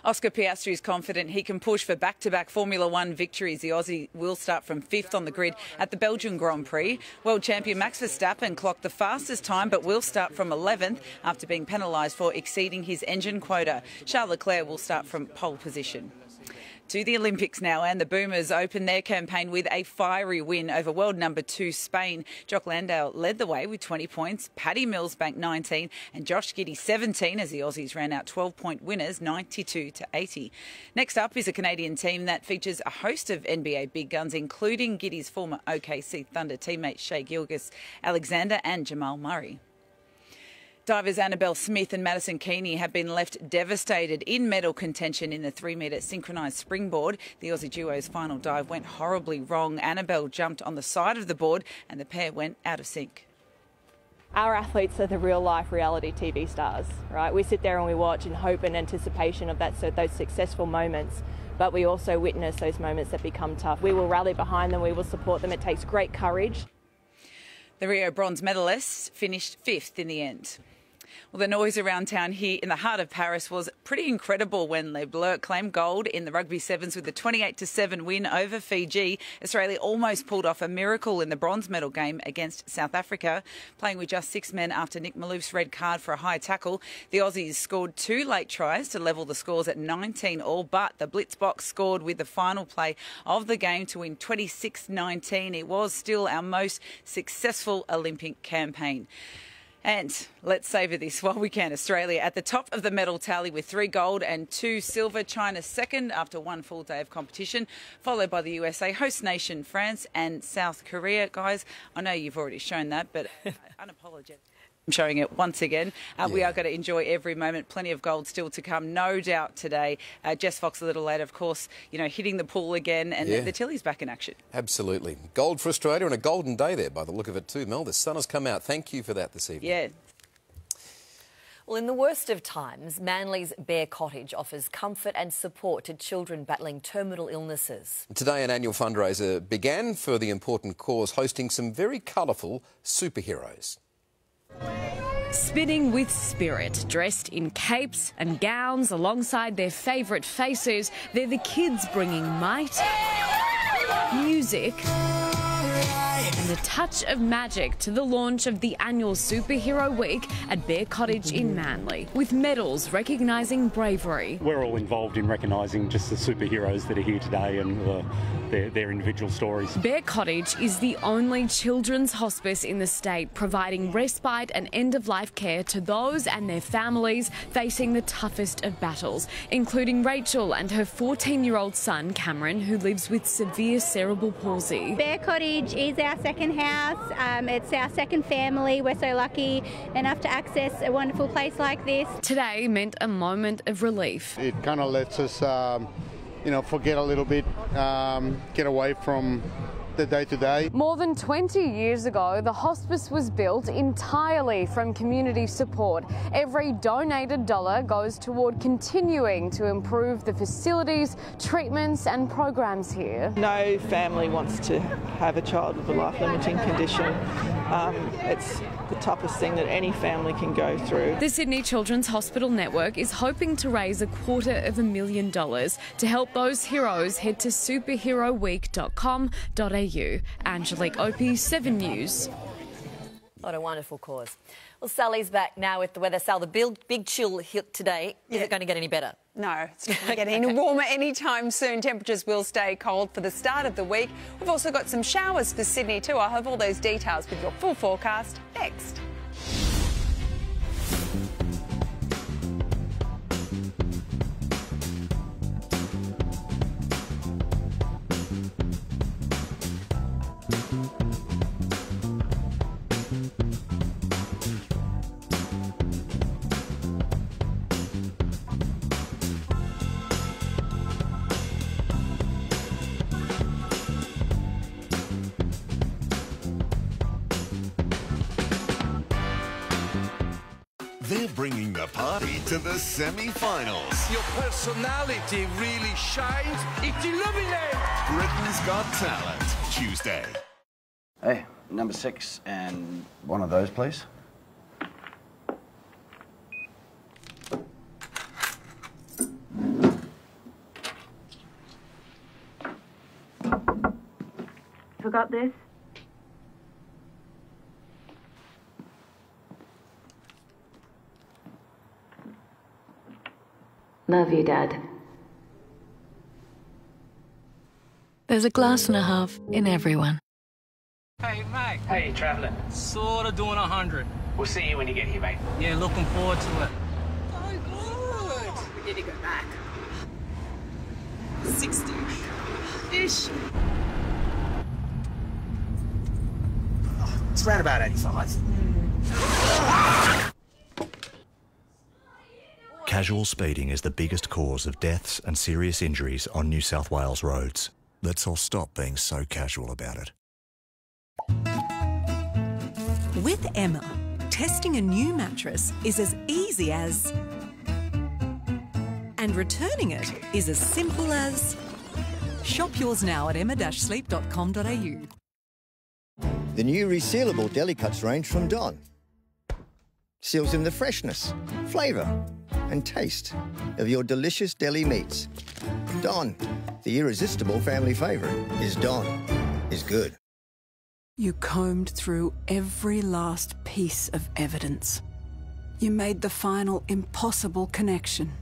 Oscar Piastri is confident he can push for back-to-back Formula One victories. The Aussie will start from 5th on the grid at the Belgian Grand Prix. World champion Max Verstappen clocked the fastest time but will start from 11th after being penalised for exceeding his engine quota. Charles Leclerc will start from pole position. To the Olympics now, and the Boomers open their campaign with a fiery win over world number 2 Spain. Jock Landau led the way with 20 points, Paddy Mills banked 19 and Josh Giddey 17 as the Aussies ran out 12-point winners 92-80. Next up is a Canadian team that features a host of NBA big guns, including Giddey's former OKC Thunder teammates Shai Gilgeous-Alexander and Jamal Murray. Divers Annabelle Smith and Madison Keeney have been left devastated in medal contention in the 3-metre synchronised springboard. The Aussie duo's final dive went horribly wrong. Annabelle jumped on the side of the board and the pair went out of sync.
Our athletes are the real-life reality TV stars, right? We sit there and we watch in hope and anticipation of those successful moments, but we also witness those moments that become tough. We will rally behind them, we will support them. It takes great courage.
The Rio bronze medalists finished 5th in the end. Well, the noise around town here in the heart of Paris was pretty incredible when Les Bleus claimed gold in the rugby sevens with a 28-7 win over Fiji. Australia almost pulled off a miracle in the bronze medal game against South Africa, playing with just 6 men after Nick Malouf's red card for a high tackle. The Aussies scored 2 late tries to level the scores at 19 all, but the Blitzboks scored with the final play of the game to win 26-19. It was still our most successful Olympic campaign. And let's savour this while we can. Australia at the top of the medal tally with 3 gold and 2 silver. China second after 1 full day of competition, followed by the USA, host nation France and South Korea. Guys, I know you've already shown that, but unapologetic. I'm showing it once again. We are going to enjoy every moment. Plenty of gold still to come, no doubt today. Jess Fox a little later, of course, hitting the pool again, and the Tilly's back in action.
Absolutely. Gold for Australia and a golden day there by the look of it too, Mel. The sun has come out. Thank you for that this evening.
Yeah.
Well, in the worst of times, Manly's Bear Cottage offers comfort and support to children battling terminal illnesses.
Today, an annual fundraiser began for the important cause, hosting some very colourful superheroes.
Spinning with spirit, dressed in capes and gowns alongside their favourite faces, they're the kids bringing might, music and a touch of magic to the launch of the annual Superhero Week at Bear Cottage in Manly, with medals recognising bravery.
We're all involved in recognising just the superheroes that are here today and their individual stories.
Bear Cottage is the only children's hospice in the state providing respite and end-of-life care to those and their families facing the toughest of battles, including Rachel and her 14-year-old son Cameron, who lives with severe cerebral palsy.
Bear Cottage is our second house. It's our second family. We're so lucky enough to access a wonderful place like this.
Today meant a moment of relief.
It kind of lets us forget a little bit, get away from the day-to-day.
More than 20 years ago, the hospice was built entirely from community support. Every donated dollar goes toward continuing to improve the facilities, treatments and programs here.
No family wants to have a child with a life-limiting condition. It's the toughest thing that any family can go through.
The Sydney Children's Hospital Network is hoping to raise $250,000 to help those heroes. Head to superheroweek.com.au. Angelique Opie, 7 News.
What a wonderful cause. Well, Sally's back now with the weather. Sal, the big chill hit today. Is it going to get any better?
No, it's not going to get any warmer anytime soon. Temperatures will stay cold for the start of the week. We've also got some showers for Sydney too. I'll have all those details with your full forecast next.
They're bringing the party to the semi-finals.
Your personality really shines. It's illuminates.
Britain's Got Talent, Tuesday.
Hey, number 6 and one of those, please.
Forgot this?
Love you, Dad. There's a glass and a half in everyone.
Hey, mate.
Hey, travelling.
Sort of doing 100.
We'll see you when you get here, mate.
Yeah, looking forward to it.
So good.
We need to go back. 60-ish.
It's around about 85.
Casual speeding is the biggest cause of deaths and serious injuries on New South Wales roads. Let's all stop being so casual about it.
With Emma, testing a new mattress is as easy as... and returning it is as simple as... Shop yours now at emma-sleep.com.au.
The new resealable deli cuts range from Don seals in the freshness, flavour and taste of your delicious deli meats. Don, the irresistible family favourite, is good.
You combed through every last piece of evidence. You made the final impossible connection.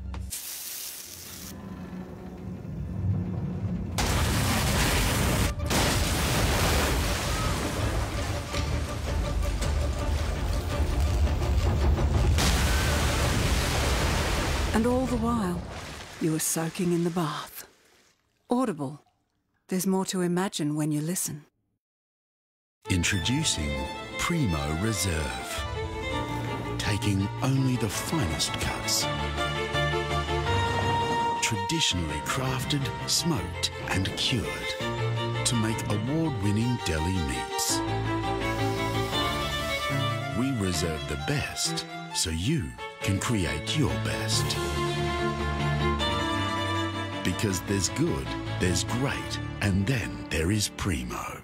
And all the while, you were soaking in the bath. Audible. There's more to imagine when you listen.
Introducing Primo Reserve. Taking only the finest cuts. Traditionally crafted, smoked and cured to make award-winning deli meats. We reserve the best so you can create your best. Because there's good, there's great, and then there is Primo.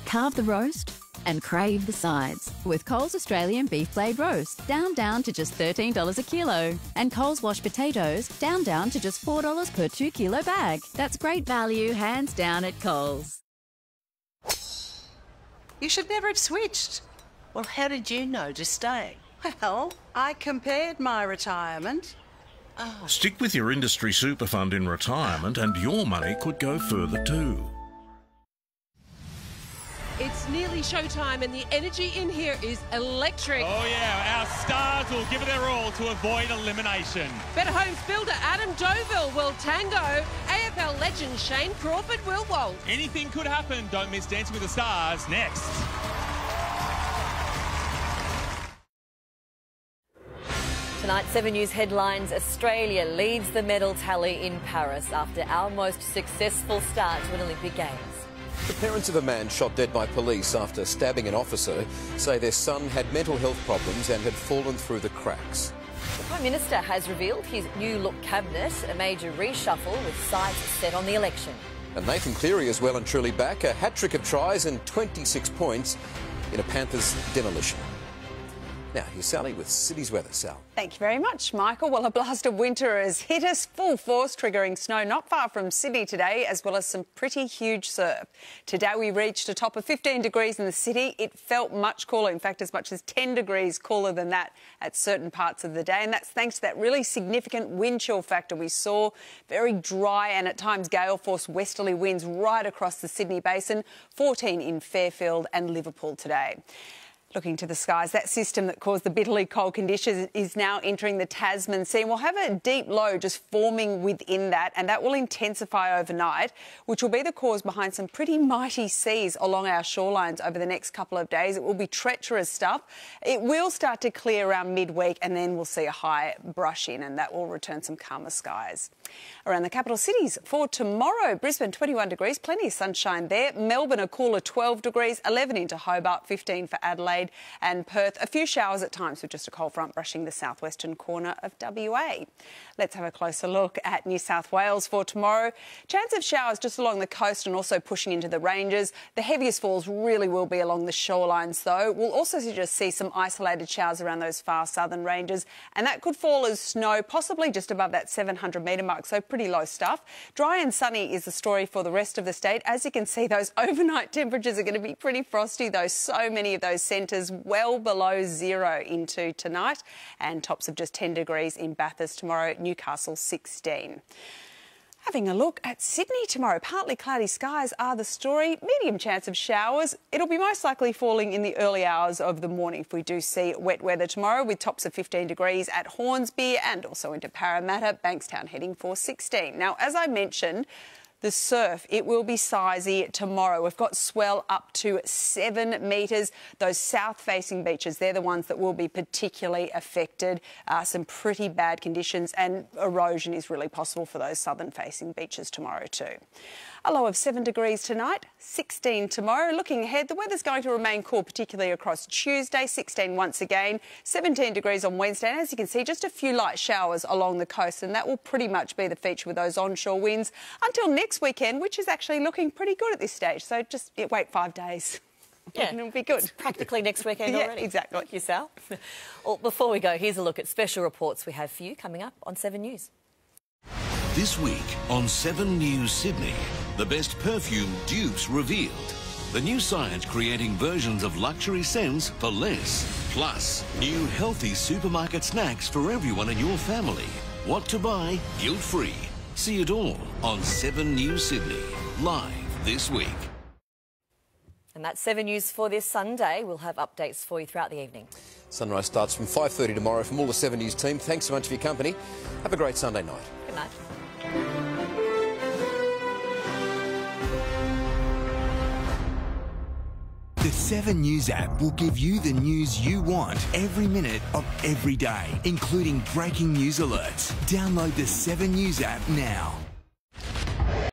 Carve the roast and crave the sides with Coles Australian Beef Blade Roast, down to just $13 a kilo. And Coles Wash Potatoes, down to just $4 per 2 kilo bag. That's great value, hands down at Coles.
You should never have switched. Well, how did you know to stay? Well, I compared my retirement.
Stick with your industry super fund in retirement and your money could go further too.
It's nearly showtime and the energy in here is electric.
Oh yeah, our stars will give it their all to avoid elimination.
Better Homes builder Adam Doville will tango. AFL legend Shane Crawford will waltz.
Anything could happen. Don't miss Dancing with the Stars next.
Tonight, 7 News headlines: Australia leads the medal tally in Paris after our most successful start to an Olympic Games.
The parents of a man shot dead by police after stabbing an officer say their son had mental health problems and had fallen through the cracks.
The Prime Minister has revealed his new look cabinet, a major reshuffle with sights set on the election.
And Nathan Cleary is well and truly back, a hat-trick of tries and 26 points in a Panthers demolition. Now, here's Sally with City's weather. Sal.
Thank you very much, Michael. Well, a blast of winter has hit us full force, triggering snow not far from Sydney today, as well as some pretty huge surf. Today we reached a top of 15 degrees in the city. It felt much cooler, in fact, as much as 10 degrees cooler than that at certain parts of the day. And that's thanks to that really significant wind chill factor we saw. Very dry and at times gale-force westerly winds right across the Sydney Basin, 14 in Fairfield and Liverpool today. Looking to the skies, that system that caused the bitterly cold conditions is now entering the Tasman Sea. We'll have a deep low just forming within that, and that will intensify overnight, which will be the cause behind some pretty mighty seas along our shorelines over the next couple of days. It will be treacherous stuff. It will start to clear around midweek, and then we'll see a high brush in, and that will return some calmer skies. Around the capital cities for tomorrow, Brisbane 21 degrees, plenty of sunshine there. Melbourne a cooler 12 degrees, 11 into Hobart, 15 for Adelaide and Perth. A few showers at times with just a cold front brushing the southwestern corner of WA. Let's have a closer look at New South Wales for tomorrow. Chance of showers just along the coast and also pushing into the ranges. The heaviest falls really will be along the shorelines though. We'll also just see some isolated showers around those far southern ranges, and that could fall as snow, possibly just above that 700 metre mark, so pretty low stuff. Dry and sunny is the story for the rest of the state. As you can see, those overnight temperatures are going to be pretty frosty though. So many of those centres well below zero into tonight, and tops of just 10 degrees in Bathurst tomorrow, Newcastle 16. Having a look at Sydney tomorrow, partly cloudy skies are the story, medium chance of showers. It'll be most likely falling in the early hours of the morning if we do see wet weather tomorrow, with tops of 15 degrees at Hornsby and also into Parramatta, Bankstown heading for 16. Now, as I mentioned, The surf, it will be sizey tomorrow. We've got swell up to 7 metres. Those south-facing beaches, they're the ones that will be particularly affected. Some pretty bad conditions, and erosion is really possible for those southern-facing beaches tomorrow too. A low of 7 degrees tonight, 16 tomorrow. Looking ahead, the weather's going to remain cool, particularly across Tuesday, 16 once again, 17 degrees on Wednesday. And as you can see, just a few light showers along the coast, and that will pretty much be the feature with those onshore winds until next weekend, which is actually looking pretty good at this stage. So just wait 5 days.
Yeah,
and it'll be good.
It's practically next weekend already.
Yeah, exactly.
Thank you, Sal. Well, before we go, here's a look at special reports we have for you coming up on 7 News.
This week on 7 News Sydney, the best perfume dupes revealed. The new science creating versions of luxury scents for less. Plus, new healthy supermarket snacks for everyone in your family. What to buy, guilt-free. See it all on 7 News Sydney, live this week.
And that's 7 News for this Sunday. We'll have updates for you throughout the evening.
Sunrise starts from 5:30 tomorrow. From all the 7 News team, thanks so much for your company. Have a great Sunday night.
Good night.
The 7 News app will give you the news you want every minute of every day, including breaking news alerts. Download the 7 News app now.